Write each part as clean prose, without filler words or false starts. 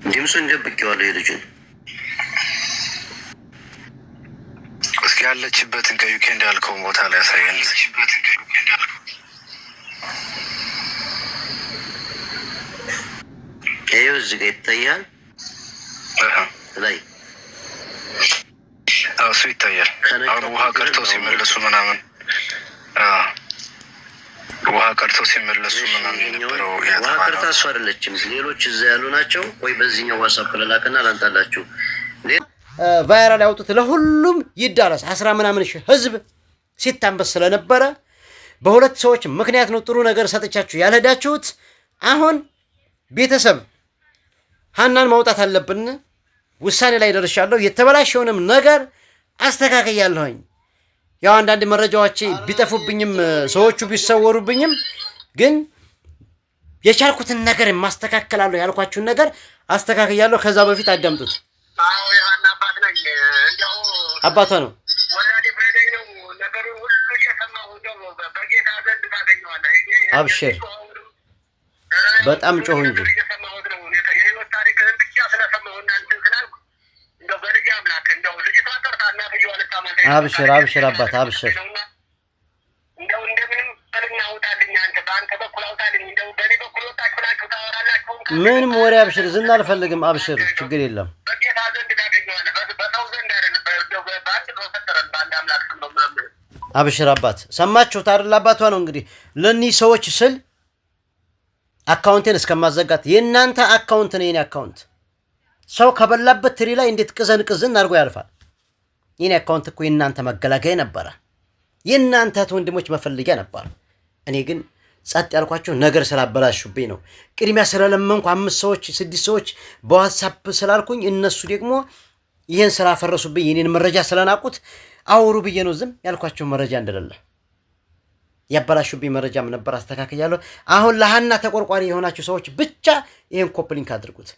ድምፁን ደብቄዋለሁ የልጁን እስኪ ያለችበትን ከዩኬ እንዳልከው ቦታ ላይ ያሳየን። ይኸው እዚህ ጋር ይታያል ላይ እሱ ይታያል። አሁን ውሃ ቀርተው ሲመለሱ ምናምን ውሃ ቀርተው ሲመለሱ ምናምን የነበረው ውሃ ቀርታ እሱ አይደለችም፣ ሌሎች እዛ ያሉ ናቸው። ወይ በዚህኛው ዋትስአፕ ልላክና ላንጣላችሁ። ቫይራል ያውጡት ለሁሉም ይዳረስ። 10 ምናምን ሺህ ህዝብ ሲታንበስ ስለነበረ በሁለት ሰዎች ምክንያት ነው ጥሩ ነገር ሰጥቻችሁ ያልሄዳችሁት። አሁን ቤተሰብ ሀናን ማውጣት አለብን ውሳኔ ላይ ደርሻለሁ። የተበላሸውንም ነገር አስተካክያለሁኝ። ያው አንዳንድ መረጃዎች ቢጠፉብኝም ሰዎቹ ቢሰወሩብኝም ግን የቻልኩትን ነገር ማስተካከላለሁ። ያልኳችሁን ነገር አስተካክያለሁ። ከዛ በፊት አዳምጡት። አዎ የሀና አባት ነኝ። እንደው አባቷ ነው ወላዲ ፍሬደኝ ነው። ነገሩ ሁሉ እየሰማሁ ነው። በጌታ ዘንድ ታገኘዋለህ። አብሽር በጣም ጮህ እንጂ እየሰማሁት ነው። የህይወት ታሪክህን ብቻ ስለሰማሁና እንትን ስላልኩ እንደው በልጅ አምላክ እንደው ልጅቷ ጠርታና ብየዋል ታማታ አብሽር አብሽር አባት አብሽር እንደው እንደምንም በልና አውጣልኝ። አንተ በአንተ በኩል አውጣልኝ። እንደው በኔ በኩል ወጣች ብላችሁ ታወራላችሁ። ምንም ወሬ አብሽር ዝና አልፈልግም። አብሽር ችግር የለም። በጌታ ዘንድ ታገኘዋለህ። በሰው ዘንድ አይደለም። በአንድ ሰው ሰጠረን በአንድ አምላክ ስም ነው የምለምንህ። አብሽር አባት ሰማችሁት አይደል? አባቷ ነው እንግዲህ ለእኒህ ሰዎች ስል አካውንቴን እስከማዘጋት የእናንተ አካውንት ነው የኔ አካውንት። ሰው ከበላበት ትሪ ላይ እንዴት ቅዘን አድርጎ ያልፋል? የኔ አካውንት እኮ የእናንተ መገላገያ ነበረ፣ የእናንተ ወንድሞች መፈልጊያ ነበር። እኔ ግን ጸጥ ያልኳቸው ነገር ስላበላሹብኝ ነው። ቅድሚያ ስለለመንኩ 5 ሰዎች 6 ሰዎች በዋትስአፕ ስላልኩኝ እነሱ ደግሞ ይህን ስላፈረሱብኝ የኔን መረጃ ስለናቁት አውሩ ብዬ ነው ዝም ያልኳቸው። መረጃ እንደሌለ ያበላሹብኝ መረጃም ነበር፣ አስተካክያለሁ። አሁን ለሀና ተቆርቋሪ የሆናችሁ ሰዎች ብቻ ይህን ኮፕሊንክ አድርጉት።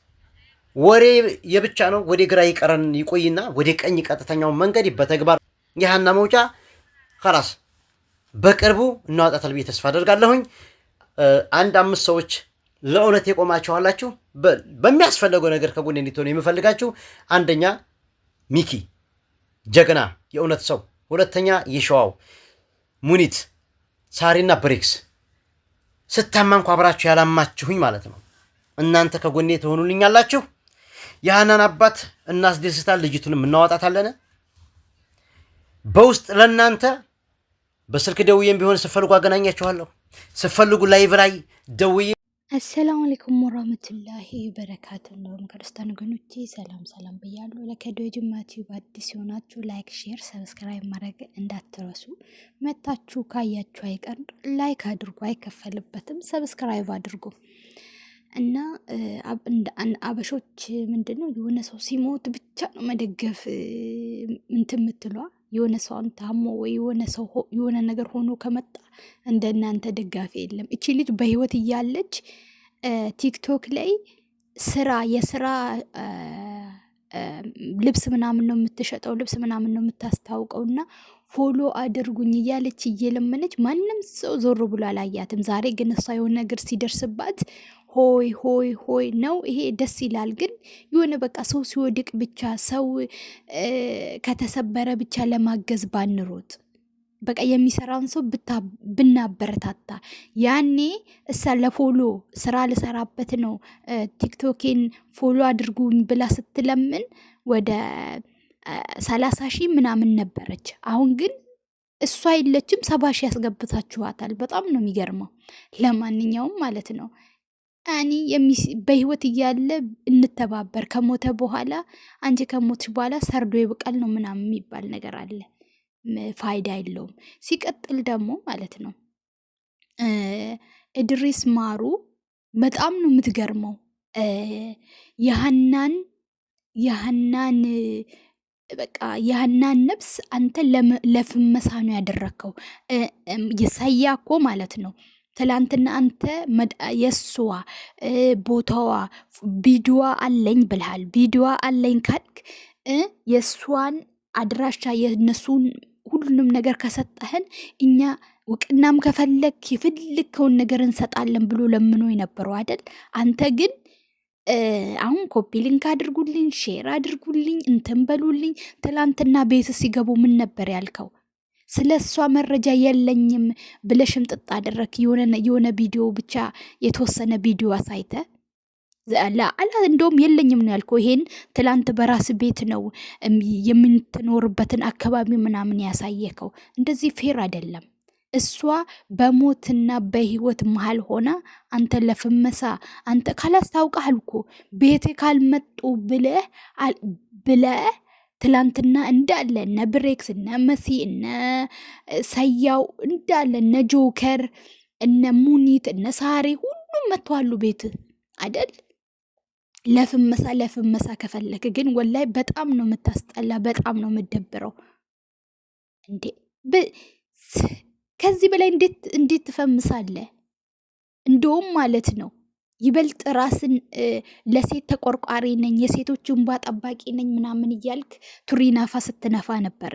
ወሬ የብቻ ነው። ወደ ግራ ይቀረን ይቆይና ወደ ቀኝ ቀጥተኛውን መንገድ በተግባር የሀና መውጫ خلاص በቅርቡ እናወጣታል ብዬ ተስፋ አደርጋለሁኝ። 5 ሰዎች ለእውነት የቆማችሁ አላችሁ። በሚያስፈልገው ነገር ከጎኔ እንድትሆኑ የምፈልጋችሁ አንደኛ ሚኪ ጀግና የእውነት ሰው፣ ሁለተኛ የሸዋው ሙኒት ሳሪና ብሬክስ ስታማንኩ አብራችሁ ያላማችሁኝ ማለት ነው። እናንተ ከጎኔ ትሆኑልኛላችሁ። የሀናን አባት እናስደስታለን፣ ልጅቱንም እናወጣታለን። በውስጥ ለእናንተ በስልክ ደውዬም ቢሆን ስፈልጉ አገናኛችኋለሁ። ስፈልጉ ላይቭ ላይ ደውዬ። አሰላሙ አለይኩም ወራህመቱላሂ ወበረካቱ። እንደውም ክርስቲያን ወገኖቼ ሰላም ብያለሁ። ለከዶ ጅማቲ አዲስ ሆናችሁ ላይክ፣ ሼር፣ ሰብስክራይብ ማድረግ እንዳትረሱ። መታችሁ ካያችሁ አይቀር ላይክ አድርጉ፣ አይከፈልበትም። ሰብስክራይብ አድርጉ እና አበሾች ምንድነው የሆነ ሰው ሲሞት ብቻ ነው መደገፍ እንትን የምትሏ። የሆነ ሰው ታሞ ወይ የሆነ ሰው የሆነ ነገር ሆኖ ከመጣ እንደናንተ ደጋፊ የለም። እቺ ልጅ በህይወት እያለች ቲክቶክ ላይ የስራ ልብስ ምናምን ነው የምትሸጠው፣ ልብስ ምናምን ነው የምታስታውቀውና ፎሎ አድርጉኝ እያለች እየለመነች ማንም ሰው ዞር ብሎ አላያትም። ዛሬ ግን እሷ የሆነ ነገር ሲደርስባት ሆይ ነው። ይሄ ደስ ይላል። ግን የሆነ በቃ ሰው ሲወድቅ ብቻ ሰው ከተሰበረ ብቻ ለማገዝ ባንሮጥ፣ በቃ የሚሰራውን ሰው ብናበረታታ። ያኔ እሳ ለፎሎ ስራ ልሰራበት ነው ቲክቶኬን ፎሎ አድርጉኝ ብላ ስትለምን ወደ 30,000 ምናምን ነበረች። አሁን ግን እሷ የለችም፣ 70,000 ያስገብታችኋታል። በጣም ነው የሚገርመው። ለማንኛውም ማለት ነው እኔ በህይወት እያለ እንተባበር፣ ከሞተ በኋላ አንቺ ከሞትሽ በኋላ ሰርዶ ይብቃል ነው ምናምን የሚባል ነገር አለ። ፋይዳ የለውም። ሲቀጥል ደግሞ ማለት ነው እድሪስ ማሩ በጣም ነው የምትገርመው። የሀናን በቃ የሀናን ነፍስ አንተ ለፍመሳ ነው ያደረከው። የሳያኮ ማለት ነው ትላንትና አንተ የእሱዋ ቦታዋ ቪዲዮዋ አለኝ ብልሃል። ቪዲዮዋ አለኝ ካልክ የእሷን አድራሻ የነሱን ሁሉንም ነገር ከሰጠህን እኛ ውቅናም ከፈለክ የፈለከውን ነገር እንሰጣለን ብሎ ለምኖ የነበረው አይደል? አንተ ግን አሁን ኮፒ ሊንክ አድርጉልኝ፣ ሼር አድርጉልኝ፣ እንትን በሉልኝ። ትላንትና ቤት ሲገቡ ምን ነበር ያልከው? ስለ እሷ መረጃ የለኝም ብለሽም ጥጥ አደረክ። የሆነ ቪዲዮ ብቻ የተወሰነ ቪዲዮ አሳይተ አላ እንደውም የለኝም ነው ያልከው። ይሄን ትላንት በራስ ቤት ነው የምትኖርበትን አካባቢ ምናምን ያሳየከው። እንደዚህ ፌር አይደለም። እሷ በሞትና በህይወት መሃል ሆና አንተ ለፍመሳ አንተ ካላስታውቃል እኮ ቤቴ ካልመጡ ብለህ ትላንትና እንዳለ እነ ብሬክስ እነ መሲ እነ ሰያው እንዳለ እነ ጆከር እነ ሙኒት እነ ሳሬ ሁሉም መጥተዋሉ ቤት አይደል? ለፍመሳ ከፈለክ ግን ወላይ በጣም ነው የምታስጠላ፣ በጣም ነው የምደብረው። እንዴ ከዚህ በላይ እንዴት ትፈምሳለህ? እንደውም ማለት ነው ይበልጥ ራስን ለሴት ተቆርቋሪ ነኝ፣ የሴቶች እንባ ጠባቂ ነኝ ምናምን እያልክ ቱሪናፋ ስትነፋ ነበረ።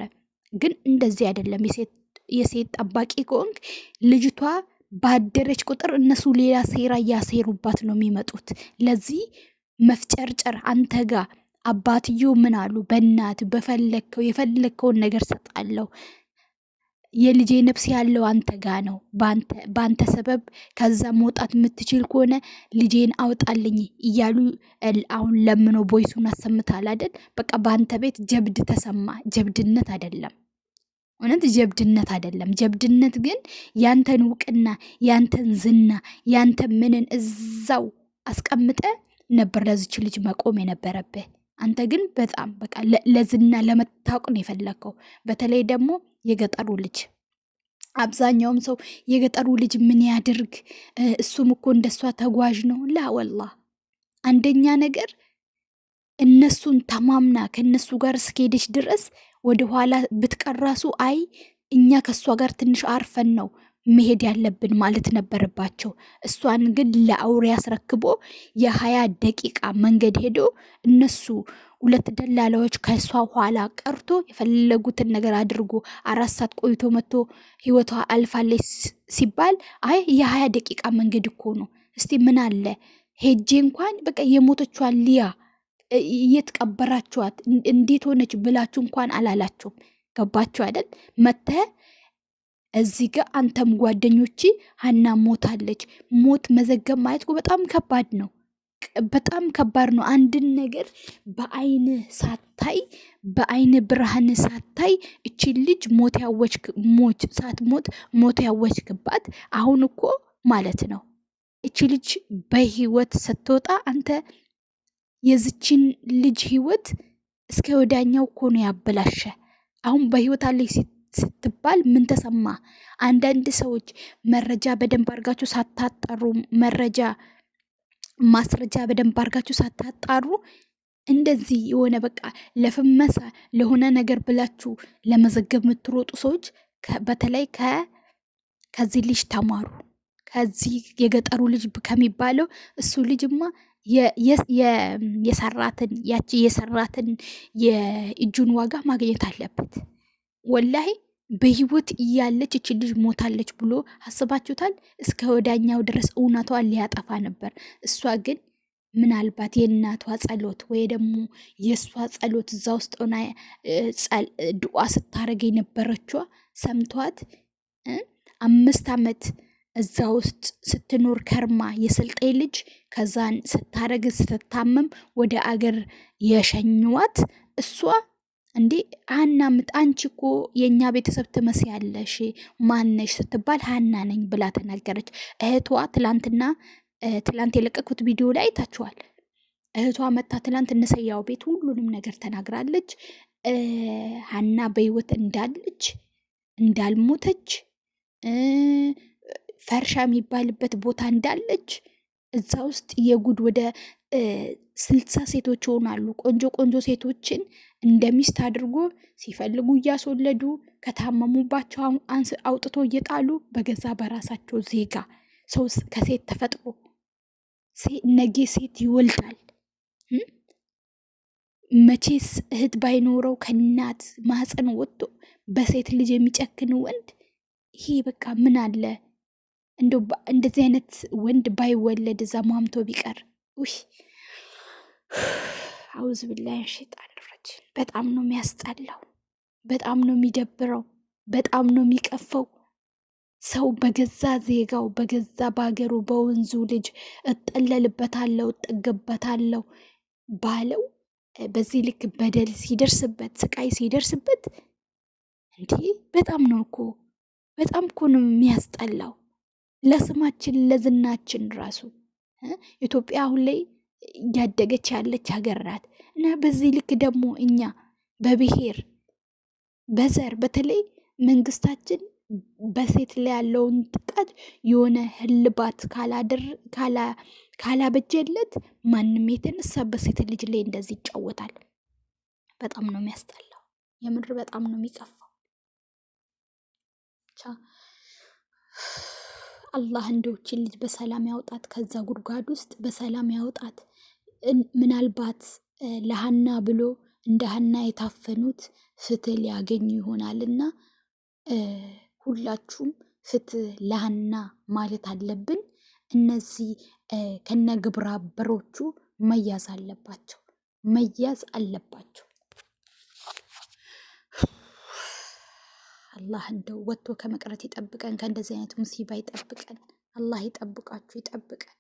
ግን እንደዚህ አይደለም። የሴት ጠባቂ ከሆንክ ልጅቷ ባደረች ቁጥር እነሱ ሌላ ሴራ እያሴሩባት ነው የሚመጡት። ለዚህ መፍጨርጨር አንተ ጋር አባትዮ ምን አሉ? በእናት የፈለግከውን ነገር ሰጣለሁ፣ የልጄ ነፍስ ያለው አንተ ጋ ነው፣ በአንተ ሰበብ ከዛ መውጣት የምትችል ከሆነ ልጄን አውጣልኝ እያሉ አሁን ለምኖ ቦይሱን አሰምታል አይደል? በቃ በአንተ ቤት ጀብድ ተሰማ። ጀብድነት አይደለም፣ እውነት ጀብድነት አይደለም። ጀብድነት ግን ያንተን እውቅና፣ ያንተን ዝና፣ ያንተን ምንን እዛው አስቀምጠ ነበር ለዚች ልጅ መቆም የነበረብህ። አንተ ግን በጣም በቃ ለዝና ለመታወቅ ነው የፈለግከው። በተለይ ደግሞ የገጠሩ ልጅ፣ አብዛኛውም ሰው የገጠሩ ልጅ ምን ያድርግ እሱም እኮ እንደሷ ተጓዥ ነው። ላ ወላሂ አንደኛ ነገር እነሱን ተማምና ከነሱ ጋር እስከሄደች ድረስ ወደ ኋላ ብትቀራሱ አይ እኛ ከሷ ጋር ትንሽ አርፈን ነው መሄድ ያለብን ማለት ነበረባቸው። እሷን ግን ለአውሬ አስረክቦ የ20 ደቂቃ መንገድ ሄዶ እነሱ 2 ደላላዎች ከሷ ኋላ ቀርቶ የፈለጉትን ነገር አድርጎ 4 ሰዓት ቆይቶ መጥቶ ህይወቷ አልፋለች ሲባል አይ የ20 ደቂቃ መንገድ እኮ ነው። እስቲ ምን አለ ሄጄ እንኳን በቃ የሞተቿን ሊያ የት ቀበራችኋት እንዴት ሆነች ብላችሁ እንኳን አላላችሁም። ገባችሁ አይደል? መተ እዚህ ጋር አንተም ጓደኞቼ ሀና ሞታለች። ሞት መዘገብ ማለት በጣም ከባድ ነው፣ በጣም ከባድ ነው። አንድን ነገር በአይን ሳታይ፣ በአይን ብርሃን ሳታይ እቺ ልጅ ሞት ያወጅክባት አሁን እኮ ማለት ነው። እቺ ልጅ በህይወት ስትወጣ አንተ የዝችን ልጅ ህይወት እስከ ወዳኛው እኮ ነው ያበላሸ። አሁን በህይወት አለች ስትባል ምን ተሰማ? አንዳንድ ሰዎች መረጃ በደንብ አድርጋችሁ ሳታጣሩ ማስረጃ በደንብ አድርጋችሁ ሳታጣሩ እንደዚህ የሆነ በቃ ለፍመሳ ለሆነ ነገር ብላችሁ ለመዘገብ የምትሮጡ ሰዎች በተለይ ከዚህ ልጅ ተማሩ። ከዚህ የገጠሩ ልጅ ከሚባለው እሱ ልጅማ የሰራትን የእጁን ዋጋ ማግኘት አለበት። ወላሂ በህይወት እያለች እቺ ልጅ ሞታለች ብሎ አስባችሁታል? እስከ ወዳኛው ድረስ እውነቷን ሊያጠፋ ነበር። እሷ ግን ምናልባት የእናቷ ጸሎት ወይ ደግሞ የእሷ ጸሎት እዛ ውስጥ ሆና ዱዓ ስታረግ የነበረችዋ ሰምቷት 5 ዓመት እዛ ውስጥ ስትኖር ከርማ የስልጤ ልጅ ከዛን ስታረግ ስትታመም ወደ አገር የሸኝዋት እሷ እንዴ ሀና አንቺ እኮ የኛ ቤተሰብ ትመስያለሽ ማነሽ ስትባል ሀና ነኝ ብላ ተናገረች። እህቷ ትላንት የለቀኩት ቪዲዮ ላይ አይታችኋል። እህቷ መታ ትላንት እነሰያው ቤት ሁሉንም ነገር ተናግራለች። ሀና በህይወት እንዳለች እንዳልሞተች ፈርሻ የሚባልበት ቦታ እንዳለች እዛ ውስጥ የጉድ ወደ 60 ሴቶች ሆናሉ። ቆንጆ ሴቶችን እንደሚስት አድርጎ ሲፈልጉ እያስወለዱ ከታመሙባቸው አውጥቶ እየጣሉ በገዛ በራሳቸው ዜጋ ሰው ከሴት ተፈጥሮ ነገ ሴት ይወልዳል። መቼስ እህት ባይኖረው ከእናት ማህፀን ወጥቶ በሴት ልጅ የሚጨክን ወንድ ይሄ በቃ ምን አለ እንደዚህ አይነት ወንድ ባይወለድ እዛ ማምቶ ቢቀር። አውዝ ቢላሂ ሸይጣን ረጂም። በጣም ነው የሚያስጠላው፣ በጣም ነው የሚደብረው፣ በጣም ነው የሚቀፈው። ሰው በገዛ ዜጋው በገዛ ባገሩ በወንዙ ልጅ እጠለልበታለሁ እጠገበታለሁ ባለው በዚህ ልክ በደል ሲደርስበት ስቃይ ሲደርስበት እንዴ በጣም ነው እኮ ነው የሚያስጠላው። ለስማችን ለዝናችን ራሱ ኢትዮጵያ አሁን ላይ እያደገች ያለች ሀገር ናት እና በዚህ ልክ ደግሞ እኛ በብሔር በዘር በተለይ መንግስታችን በሴት ላይ ያለውን ጥቃት የሆነ ህልባት ካላበጀለት ማንም የተነሳ በሴት ልጅ ላይ እንደዚህ ይጫወታል። በጣም ነው የሚያስጠላው። የምር በጣም ነው የሚቀፋው። አላህ እንደውችን ልጅ በሰላም ያውጣት፣ ከዛ ጉድጓድ ውስጥ በሰላም ያውጣት። ምናልባት ለሀና ብሎ እንደ ሀና የታፈኑት ፍትህ ሊያገኙ ይሆናልና ሁላችሁም ፍትህ ለሀና ማለት አለብን። እነዚህ ከነ ግብረ አበሮቹ መያዝ አለባቸው። አላህ እንደው ወጥቶ ከመቅረት ይጠብቀን፣ ከእንደዚህ አይነት ሙሲባ ይጠብቀን። አላህ ይጠብቃችሁ፣ ይጠብቀን።